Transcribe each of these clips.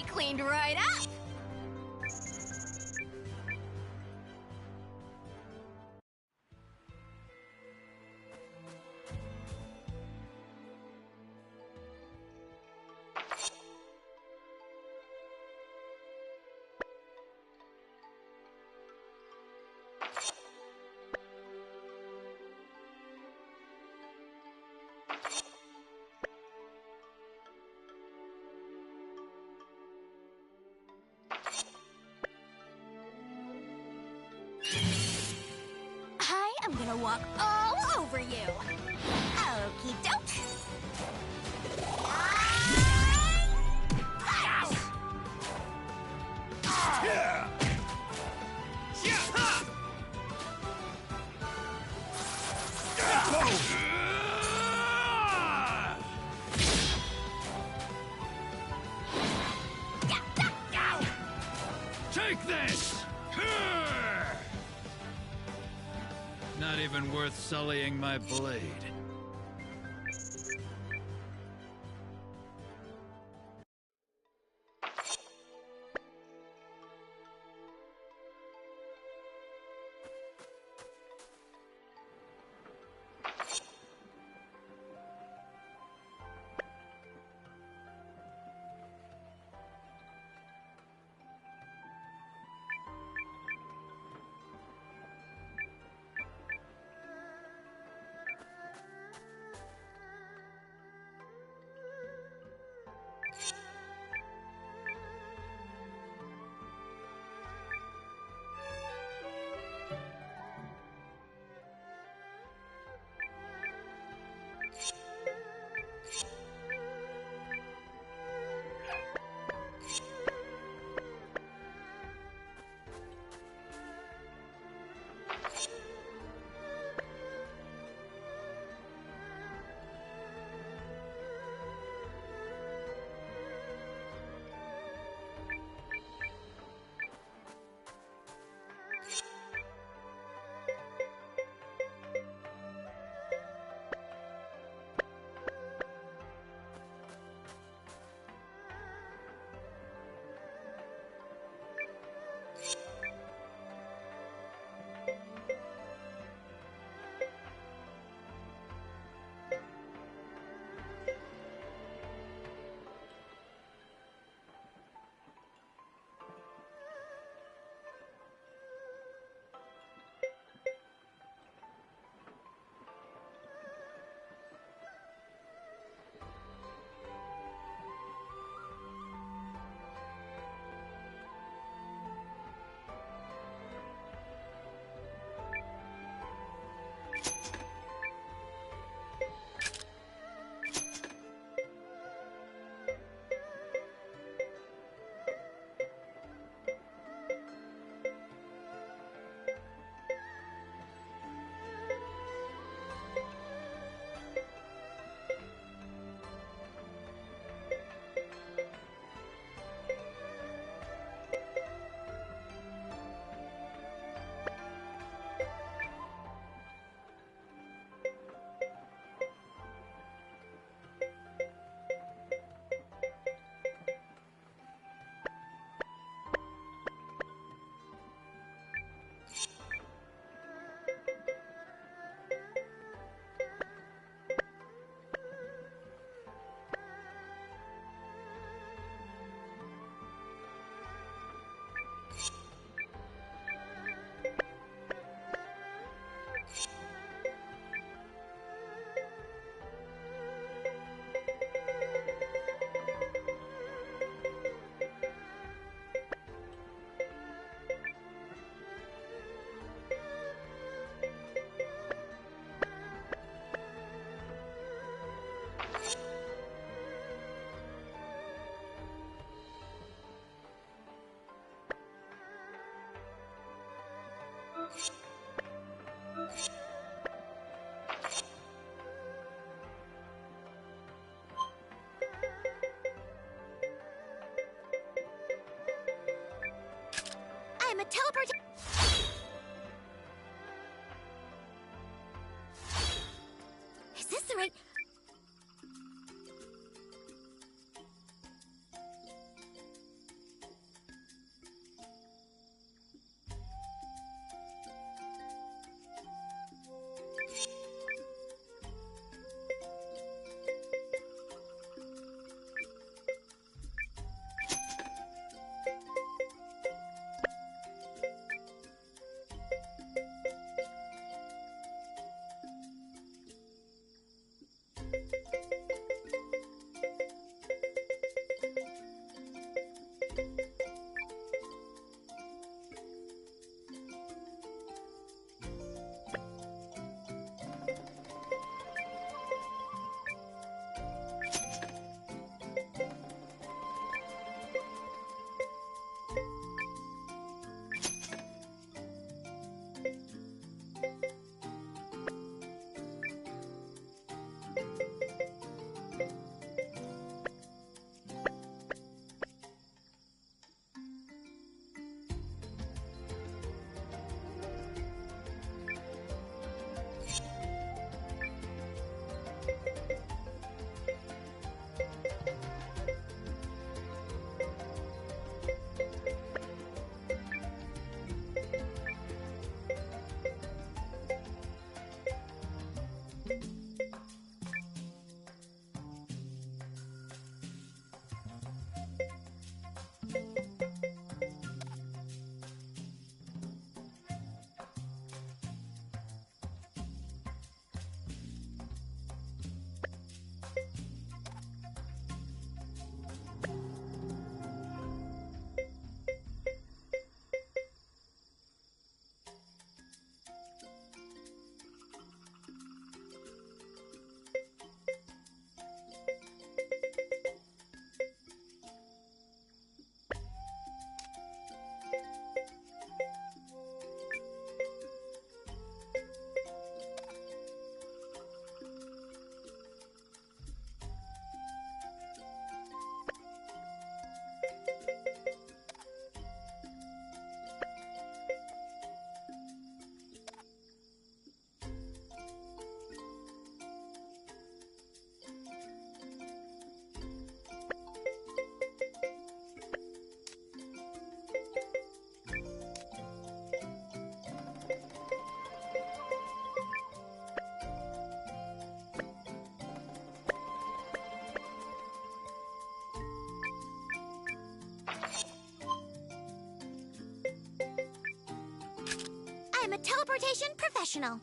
be cleaned right up! I'm gonna walk all over you. Okie doke. Take this! Not even worth sullying my blade. I'm a teleporter. Is this the right? I'm a teleportation professional.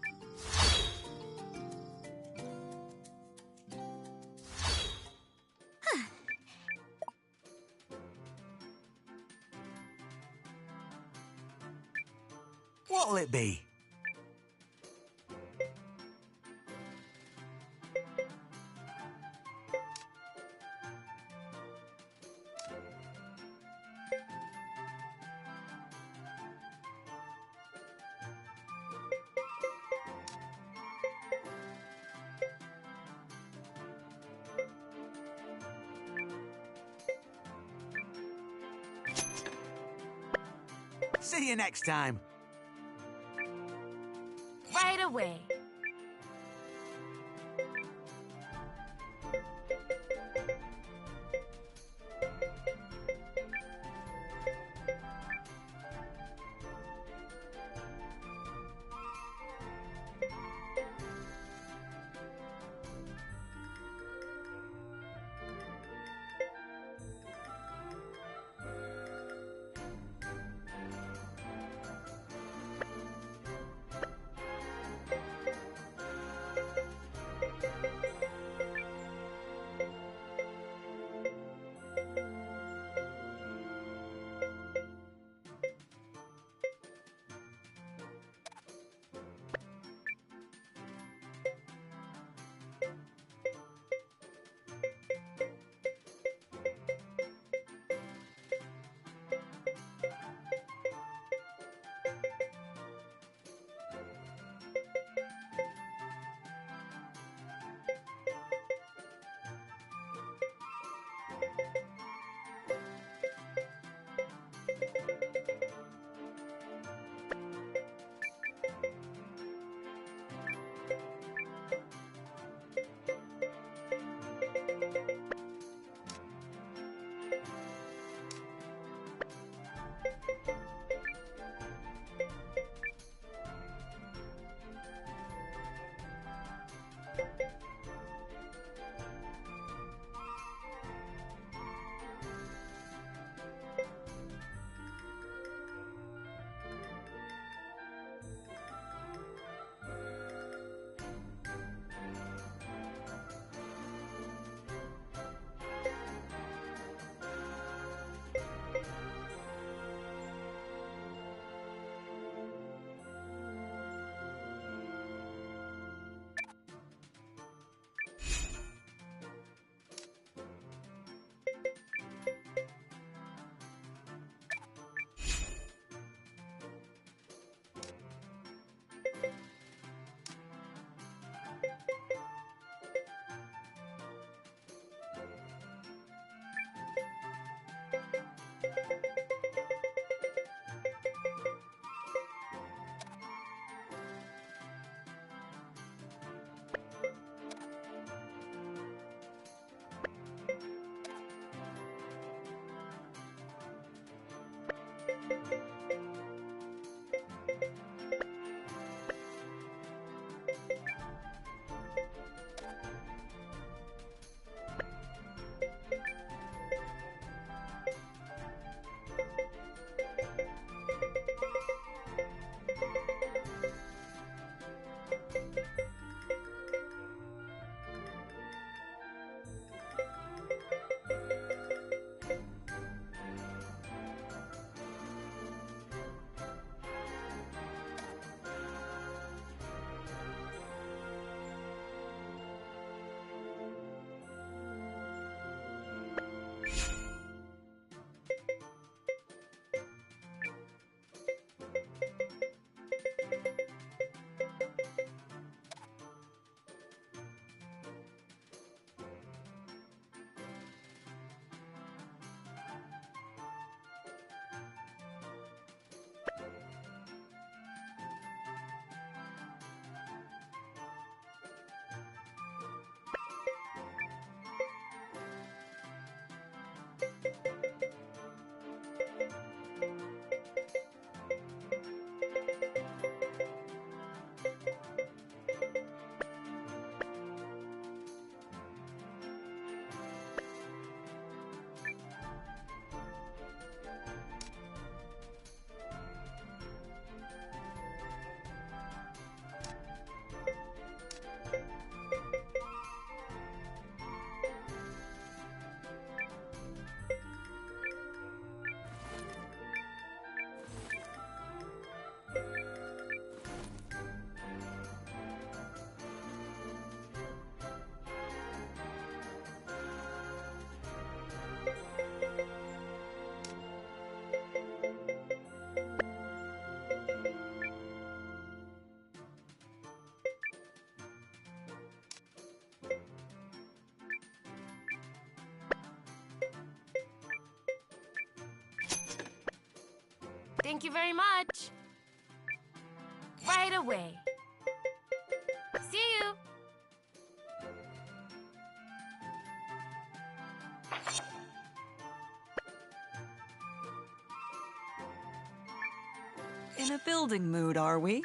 What'll it be? See you next time. Right away. Thank you very much. Right away. See you. In a building mood, are we?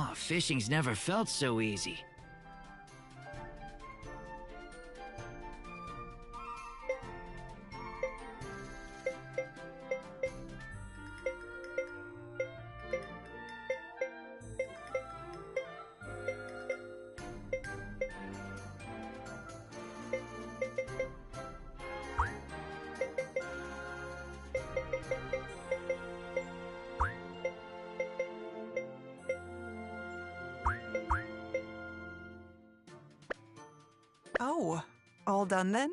Oh, fishing's never felt so easy. Oh, all done then?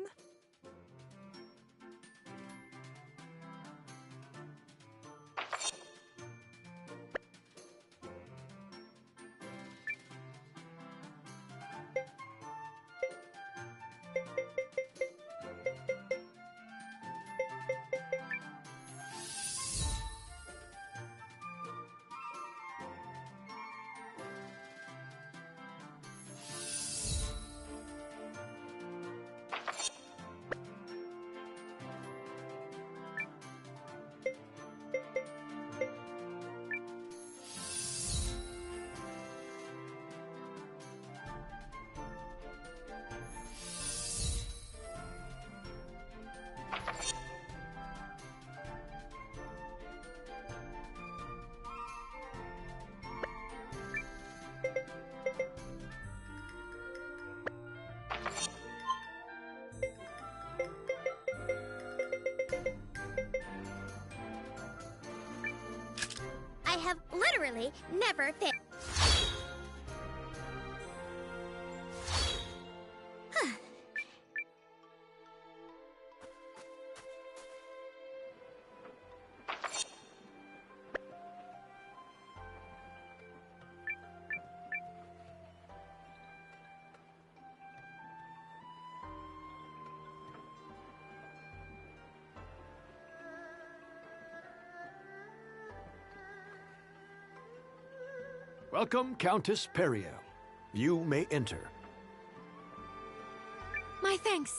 I have literally never failed. Welcome, Countess Perio. You may enter. My thanks.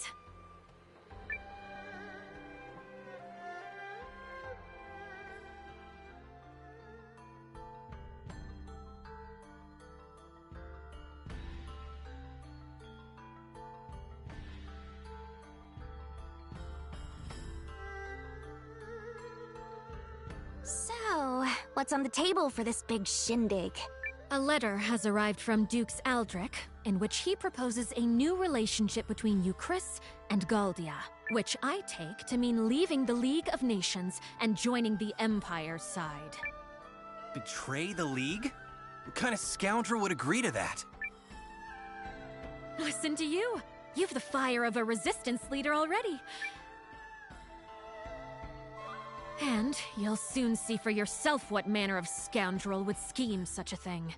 So, what's on the table for this big shindig? A letter has arrived from Dukes Aldrich, in which he proposes a new relationship between Euchris and Galdia, which I take to mean leaving the League of Nations and joining the Empire's side. Betray the League? What kind of scoundrel would agree to that? Listen to you. You've the fire of a resistance leader already. And you'll soon see for yourself what manner of scoundrel would scheme such a thing.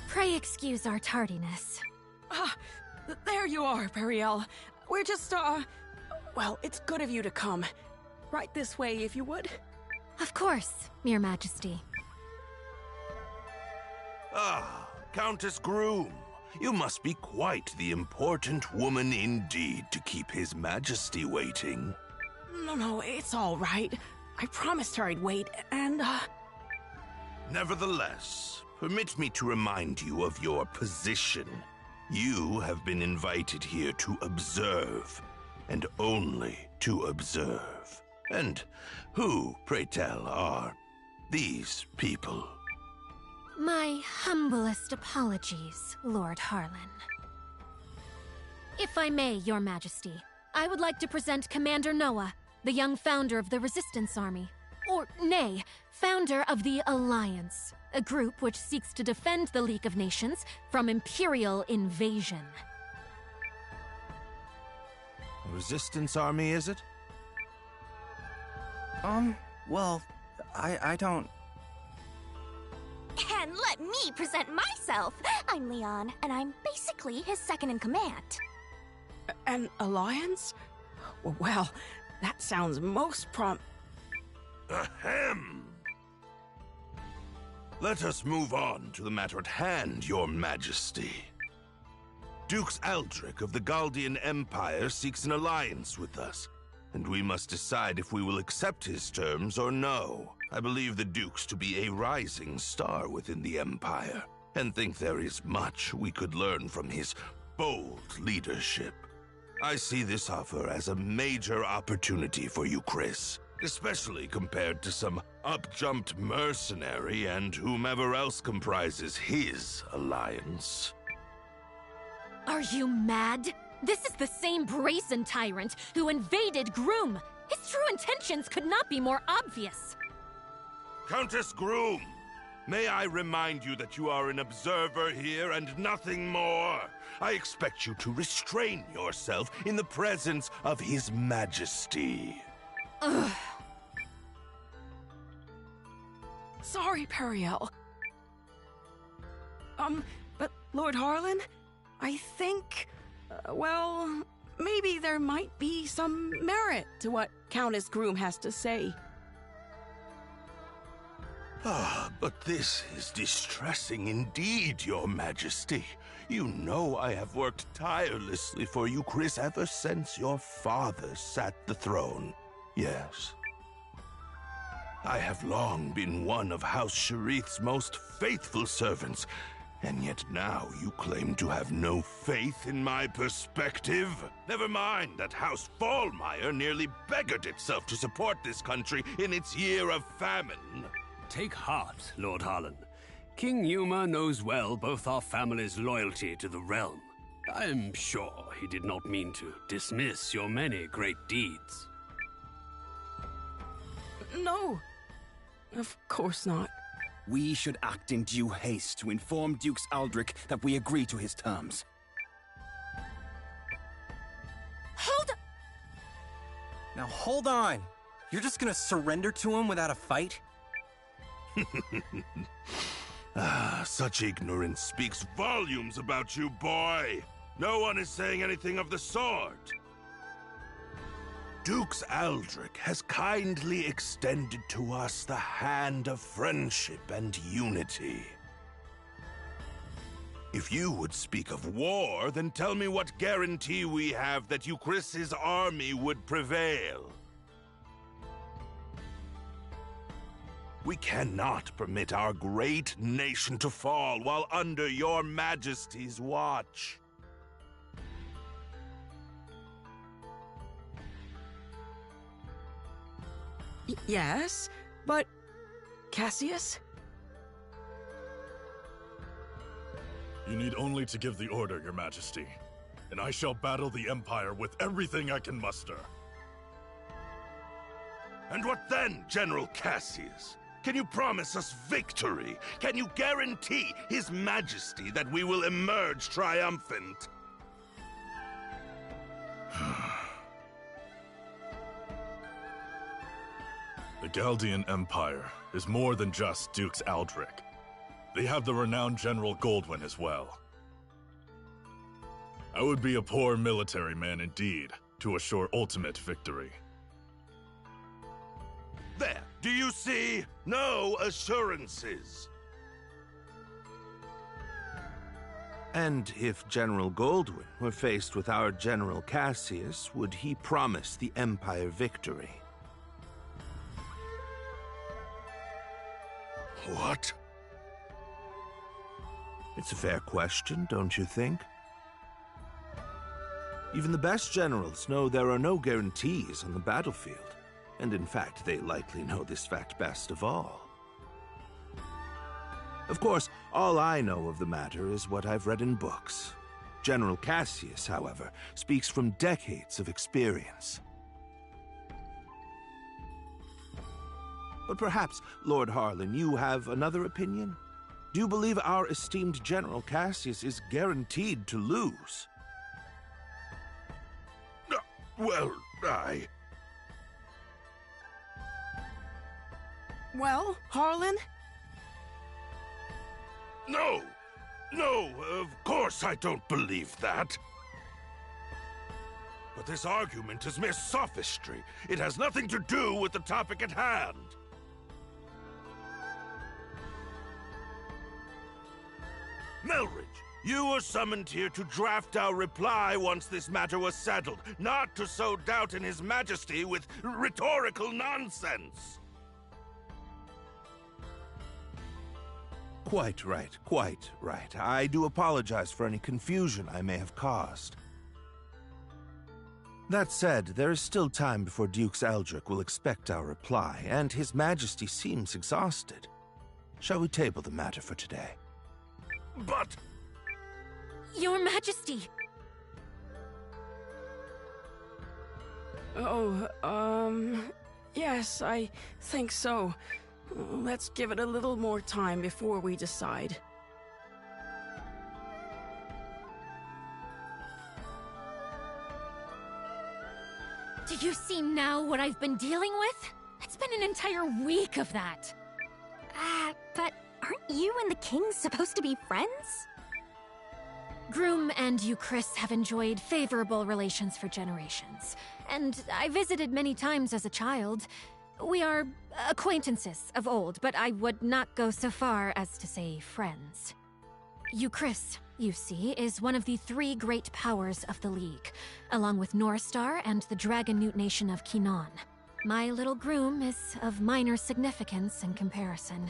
Pray excuse our tardiness. There you are, Periel. We're just, well, it's good of you to come. Right this way, if you would. Of course, Your Majesty. Ah, Countess Groom. You must be quite the important woman indeed to keep His Majesty waiting. No, it's all right. I promised her I'd wait, and, Nevertheless, permit me to remind you of your position. You have been invited here to observe, and only to observe. And who, pray tell, are these people? My humblest apologies, Lord Harlan. If I may, Your Majesty, I would like to present Commander Noah, the young founder of the Resistance Army. Or, nay, founder of the Alliance, a group which seeks to defend the League of Nations from Imperial invasion. A Resistance Army, is it? Well, I don't... And let me present myself. I'm Leon, and I'm basically his second in command. an alliance? Well, that sounds most Ahem! Let us move on to the matter at hand, Your Majesty. Dukes Aldrich of the Galdian Empire seeks an alliance with us, and we must decide if we will accept his terms or no. I believe the Dukes to be a rising star within the Empire, and think there is much we could learn from his bold leadership. I see this offer as a major opportunity for you, Chris, especially compared to some up-jumped mercenary and whomever else comprises his alliance. Are you mad? This is the same brazen tyrant who invaded Groom. His true intentions could not be more obvious. Countess Groom, may I remind you that you are an observer here and nothing more? I expect you to restrain yourself in the presence of His Majesty. Ugh. Sorry, Periel. But Lord Harlan, I think, well, maybe there might be some merit to what Countess Groom has to say. Ah, but this is distressing indeed, Your Majesty. You know I have worked tirelessly for you, Chris, ever since your father sat the throne. Yes. I have long been one of House Sharith's most faithful servants, and yet now you claim to have no faith in my perspective? Never mind that House Fallmeyer nearly beggared itself to support this country in its year of famine. Take heart, Lord Harlan. King Yuma knows well both our family's loyalty to the realm. I am sure he did not mean to dismiss your many great deeds. No, of course not. We should act in due haste to inform Dukes Aldrich that we agree to his terms. Now hold on! You're just gonna surrender to him without a fight? Such ignorance speaks volumes about you, boy. No one is saying anything of the sort. Dukes Aldrich has kindly extended to us the hand of friendship and unity. If you would speak of war, then tell me what guarantee we have that Euchris's army would prevail. We cannot permit our great nation to fall while under your Majesty's watch. Yes, but Cassius? You need only to give the order, Your Majesty, and I shall battle the Empire with everything I can muster. And what then, General Cassius? Can you promise us victory? Can you guarantee His Majesty that we will emerge triumphant? The Galdian Empire is more than just Dukes Aldrich. They have the renowned General Goldwyn as well. I would be a poor military man indeed to assure ultimate victory. There, do you see? No assurances. And if General Goldwyn were faced with our General Cassius, would he promise the Empire victory? What? It's a fair question, don't you think? Even the best generals know there are no guarantees on the battlefield. And in fact, they likely know this fact best of all. Of course, all I know of the matter is what I've read in books. General Cassius, however, speaks from decades of experience. But perhaps, Lord Harlan, you have another opinion? Do you believe our esteemed General Cassius is guaranteed to lose? Well, Well, Harlan? No! No, of course I don't believe that. But this argument is mere sophistry. It has nothing to do with the topic at hand. Melridge, you were summoned here to draft our reply once this matter was settled, not to sow doubt in His Majesty with rhetorical nonsense. Quite right, quite right. I do apologize for any confusion I may have caused. That said, there is still time before Dukes Aldrich will expect our reply, and His Majesty seems exhausted. Shall we table the matter for today? But... Your Majesty! Yes, I think so. Let's give it a little more time before we decide. Do you see now what I've been dealing with? It's been an entire week of that. But aren't you and the king supposed to be friends? Groom and Euchris have enjoyed favorable relations for generations, and I visited many times as a child. We are acquaintances of old, but I would not go so far as to say friends. Euchris, you see, is one of the three great powers of the League, along with Norstar and the Dragon Newt Nation of Kinan. My little groom is of minor significance in comparison.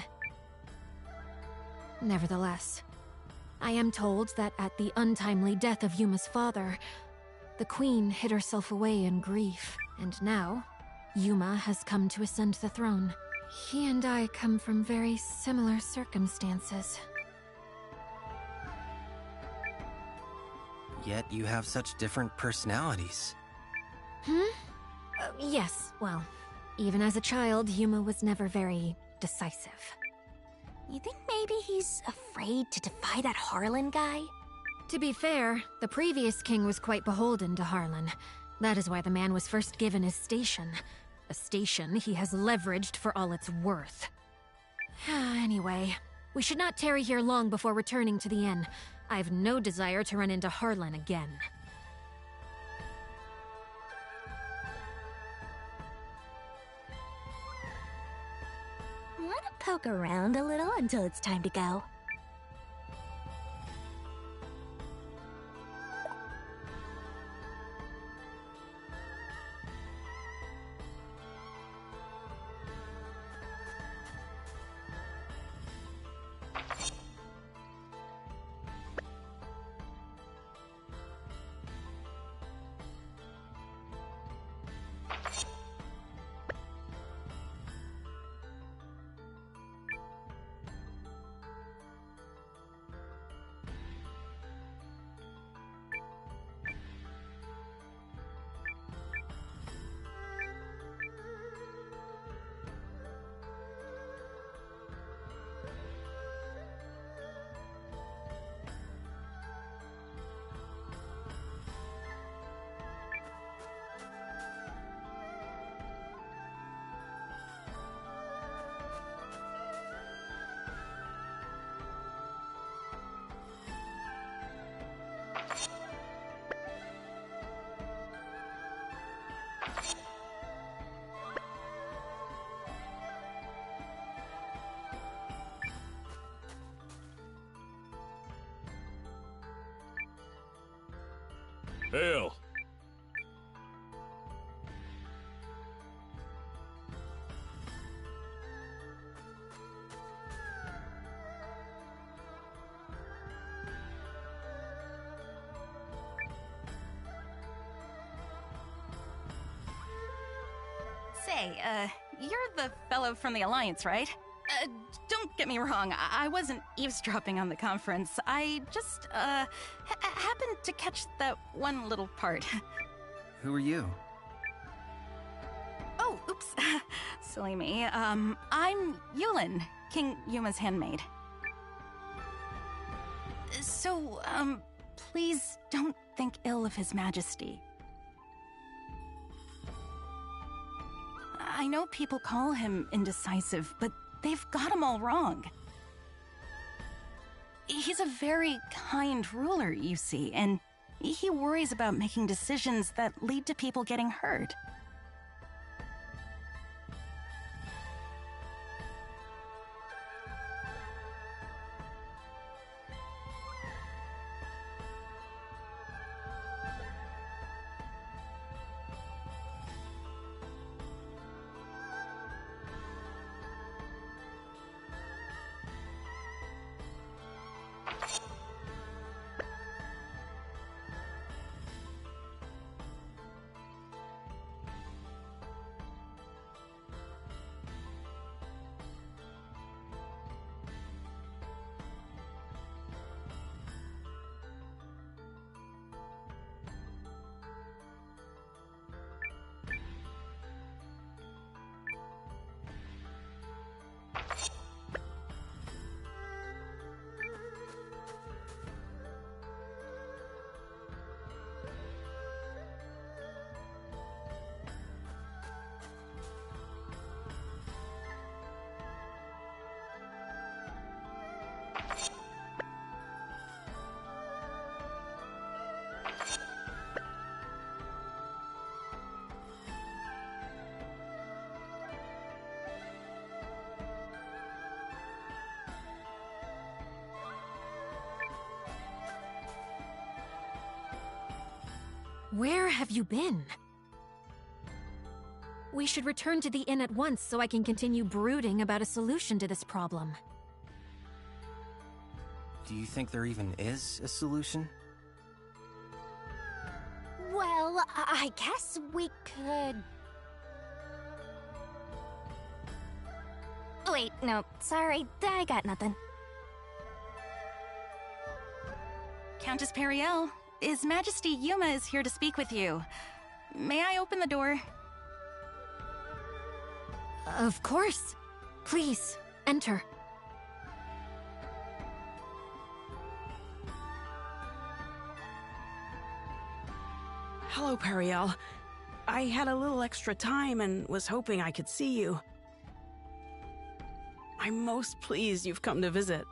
Nevertheless, I am told that at the untimely death of Yuma's father, the Queen hid herself away in grief, and now Yuma has come to ascend the throne. He and I come from very similar circumstances. Yet you have such different personalities. Yes, well, even as a child, Yuma was never very decisive. You think maybe he's afraid to defy that Harlan guy? To be fair, the previous king was quite beholden to Harlan. That is why the man was first given his station. A station he has leveraged for all it's worth. Anyway, we should not tarry here long before returning to the inn. I have no desire to run into Harlan again. Want to poke around a little until it's time to go? Hail! Say, you're the fellow from the Alliance, right? Don't get me wrong, I wasn't eavesdropping on the conference. I just, happened to catch that one little part. Who are you? Oh, oops. Silly me. I'm Yulin, King Yuma's handmaid. So, please don't think ill of His Majesty. I know people call him indecisive, but they've got him all wrong. He's a very kind ruler, you see, and he worries about making decisions that lead to people getting hurt. Where have you been? We should return to the inn at once so I can continue brooding about a solution to this problem. Do you think there even is a solution? Well, I guess we could... Wait, no, sorry, I got nothing. Countess Periel, His Majesty Yuma is here to speak with you. May I open the door? Of course. Please, enter. Hello, Periel. I had a little extra time and was hoping I could see you. I'm most pleased you've come to visit.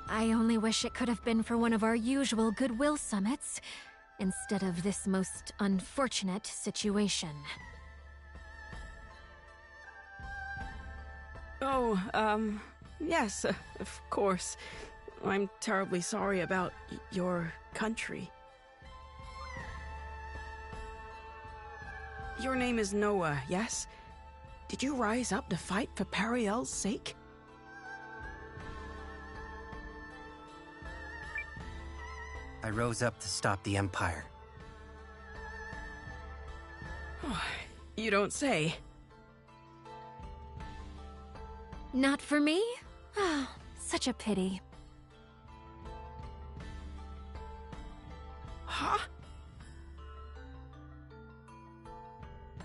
I only wish it could have been for one of our usual goodwill summits, instead of this most unfortunate situation. Oh, yes, of course. I'm terribly sorry about your country. Your name is Noah, yes? Did you rise up to fight for Periel's sake? I rose up to stop the Empire. You don't say. Not for me? Oh, such a pity. Huh?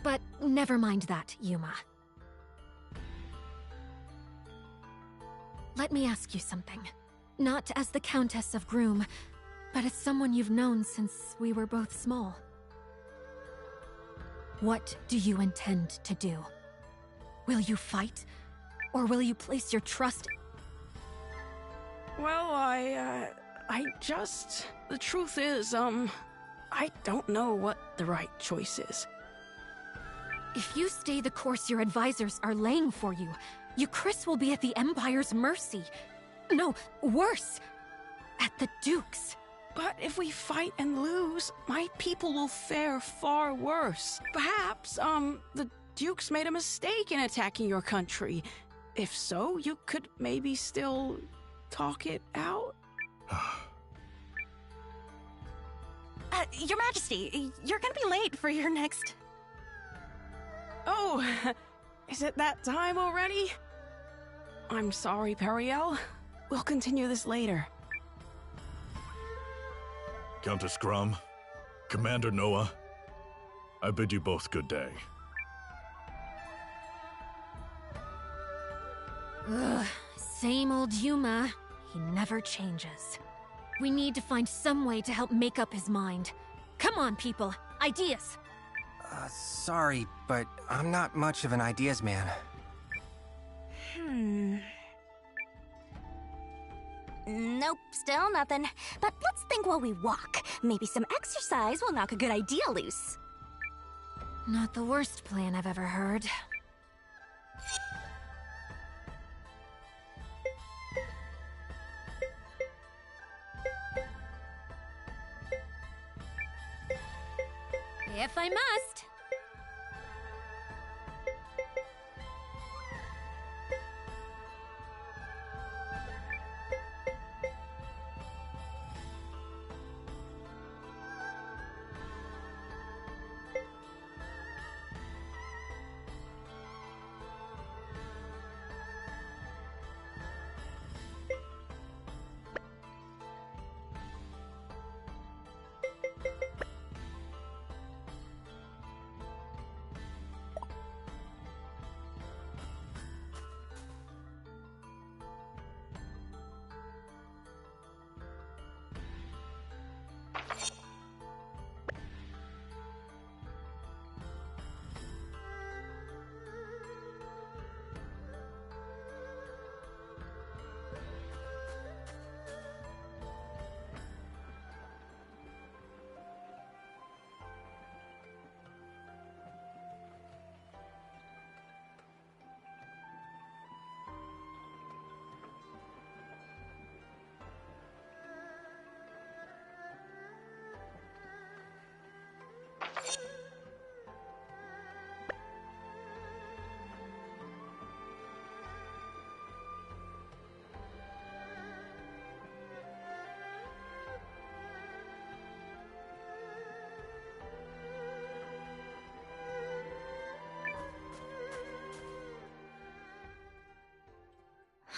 But never mind that, Yuma. Let me ask you something. Not as the Countess of Groom, but as someone you've known since we were both small. What do you intend to do? Will you fight? Or will you place your trust... Well, I just... The truth is, I don't know what the right choice is. If you stay the course your advisors are laying for you, Euchris will be at the Empire's mercy. No, worse, at the Duke's. But if we fight and lose, my people will fare far worse. Perhaps, the Duke's made a mistake in attacking your country. If so, you could maybe still talk it out? Your Majesty, you're gonna be late for your next... Oh, is it that time already? I'm sorry, Periel. We'll continue this later. Countess Grum, Commander Noah, I bid you both good day. Ugh, same old Yuma. He never changes. We need to find some way to help make up his mind. Come on, people. Ideas! Sorry, but I'm not much of an ideas man. Nope, still nothing. But let's think while we walk. Maybe some exercise will knock a good idea loose. Not the worst plan I've ever heard. If I must.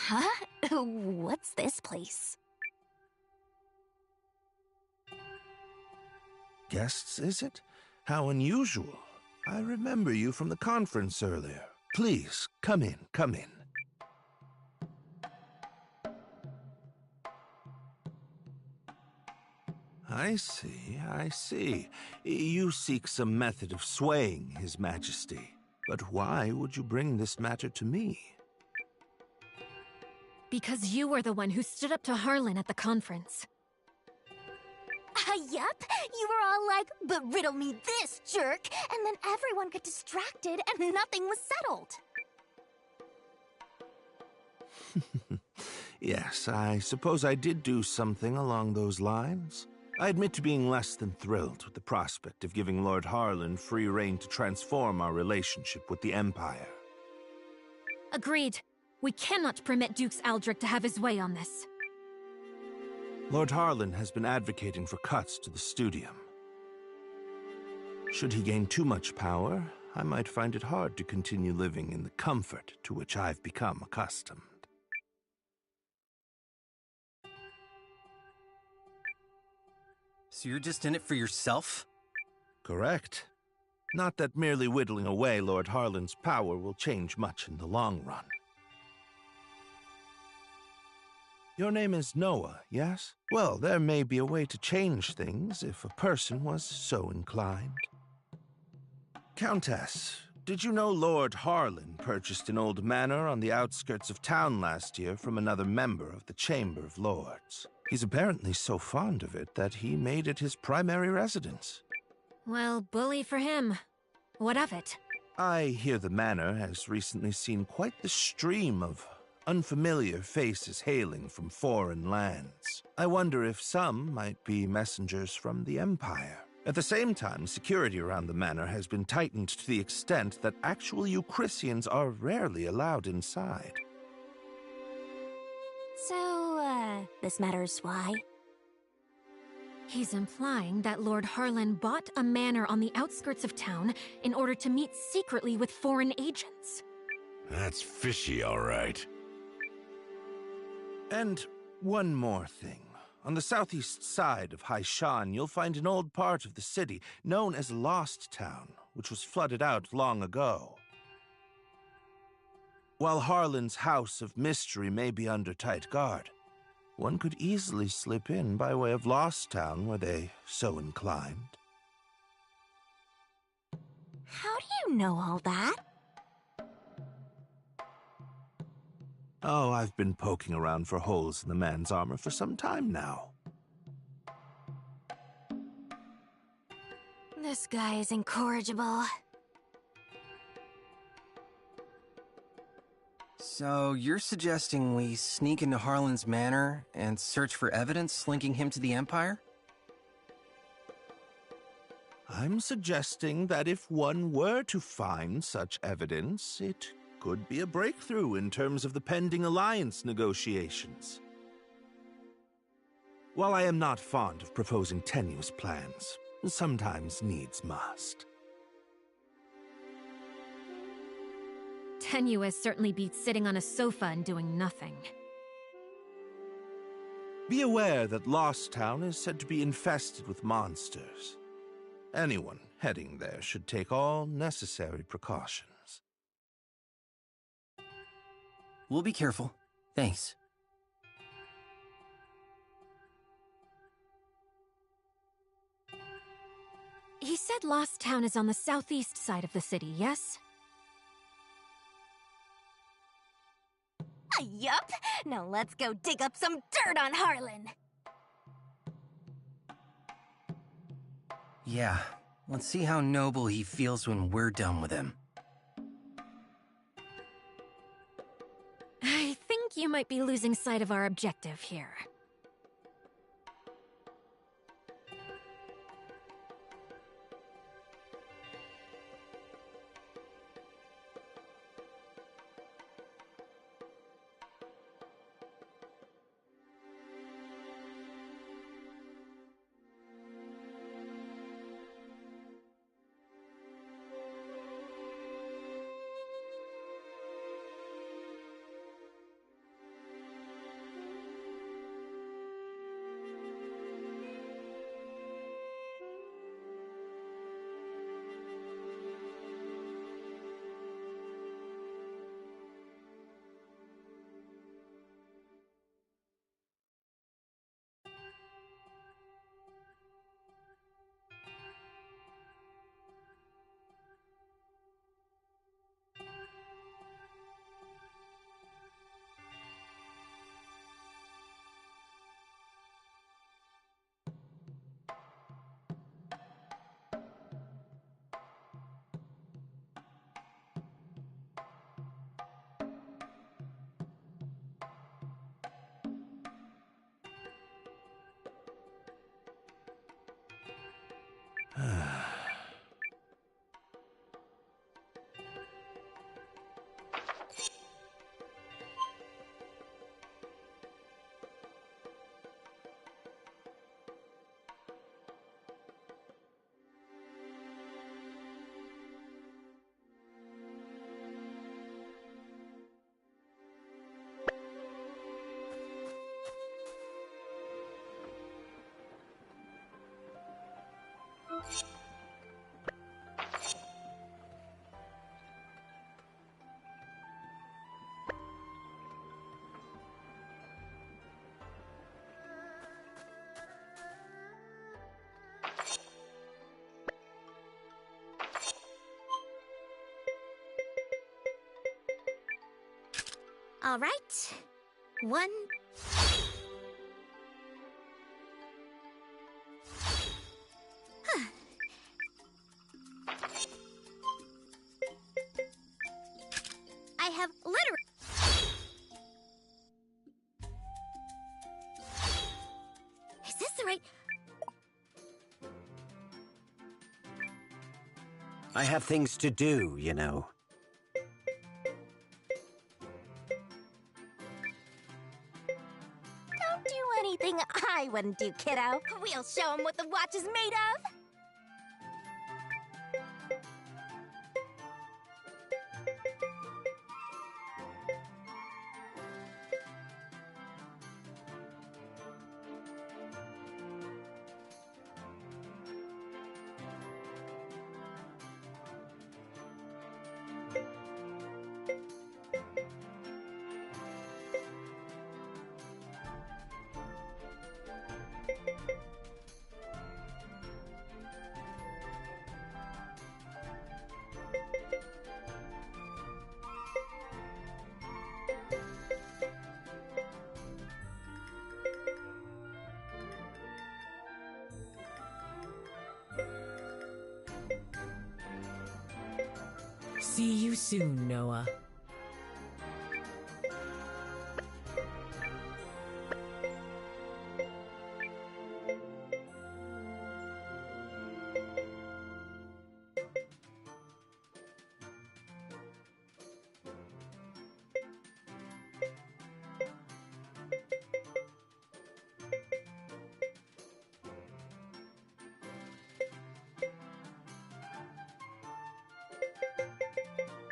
Huh? What's this place? Guests, is it? How unusual. I remember you from the conference earlier. Please, come in, come in. I see, I see. You seek some method of swaying His Majesty. But why would you bring this matter to me? Because you were the one who stood up to Harlan at the conference. Yup. You were all like, but riddle me this, jerk. And then everyone got distracted and nothing was settled. Yes, I suppose I did do something along those lines. I admit to being less than thrilled with the prospect of giving Lord Harlan free rein to transform our relationship with the Empire. Agreed. We cannot permit Dukes Aldrich to have his way on this. Lord Harlan has been advocating for cuts to the studium. Should he gain too much power, I might find it hard to continue living in the comfort to which I've become accustomed. So you're just in it for yourself? Correct. Not that merely whittling away Lord Harlan's power will change much in the long run. Your name is Noah, yes? Well, there may be a way to change things if a person was so inclined. Countess, did you know Lord Harlan purchased an old manor on the outskirts of town last year from another member of the Chamber of Lords? He's apparently so fond of it that he made it his primary residence. Well, bully for him. What of it? I hear the manor has recently seen quite the stream of unfamiliar faces hailing from foreign lands. I wonder if some might be messengers from the Empire. At the same time, security around the manor has been tightened to the extent that actual Euchrysians are rarely allowed inside. So, this matters why? He's implying that Lord Harlan bought a manor on the outskirts of town in order to meet secretly with foreign agents. That's fishy, all right. And one more thing. On the southeast side of Haishan, you'll find an old part of the city known as Lost Town, which was flooded out long ago. While Harlan's House of Mystery may be under tight guard, one could easily slip in by way of Lost Town were they so inclined. How do you know all that? Oh, I've been poking around for holes in the man's armor for some time now. This guy is incorrigible. So, you're suggesting we sneak into Harlan's manor and search for evidence linking him to the Empire? I'm suggesting that if one were to find such evidence, it could be a breakthrough in terms of the pending alliance negotiations. While I am not fond of proposing tenuous plans, sometimes needs must. Tenuous certainly beats sitting on a sofa and doing nothing. Be aware that Lost Town is said to be infested with monsters. Anyone heading there should take all necessary precautions. We'll be careful. Thanks. He said Lost Town is on the southeast side of the city, yes? Yup. Now let's go dig up some dirt on Harlan. Yeah, let's see how noble he feels when we're done with him. I think you might be losing sight of our objective here. All right. One. I have things to do, you know. Don't do anything I wouldn't do, kiddo. We'll show 'em what the watch is made of. See you soon, Noah.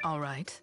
All right.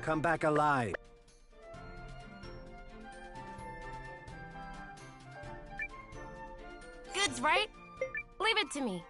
Come back alive. Goods, right? Leave it to me.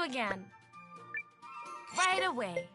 again. Right away.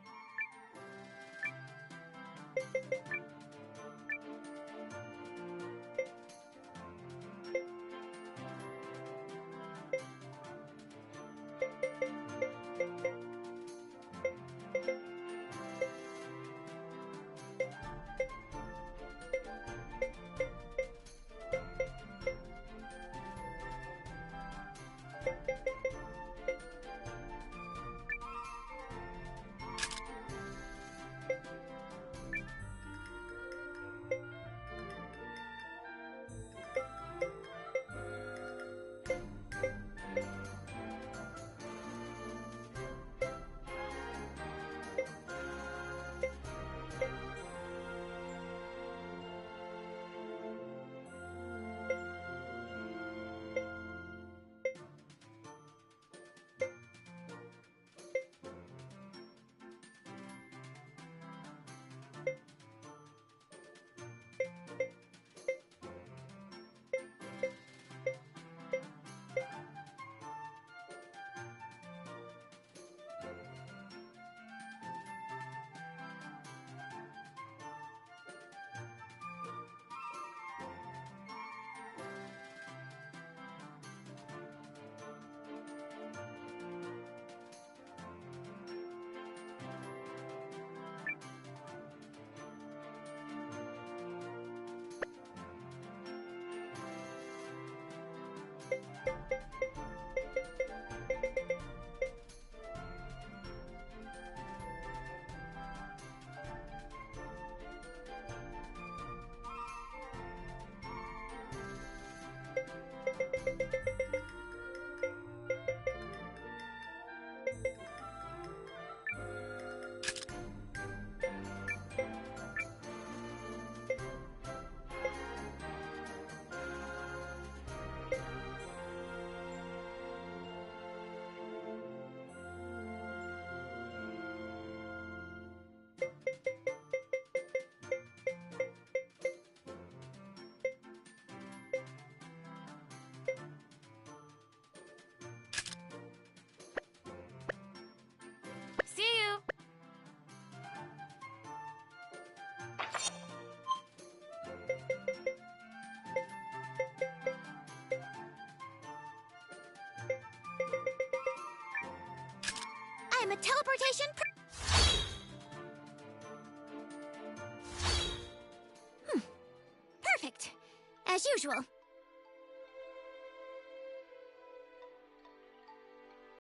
See you. I'm a teleportation Perfect. As usual.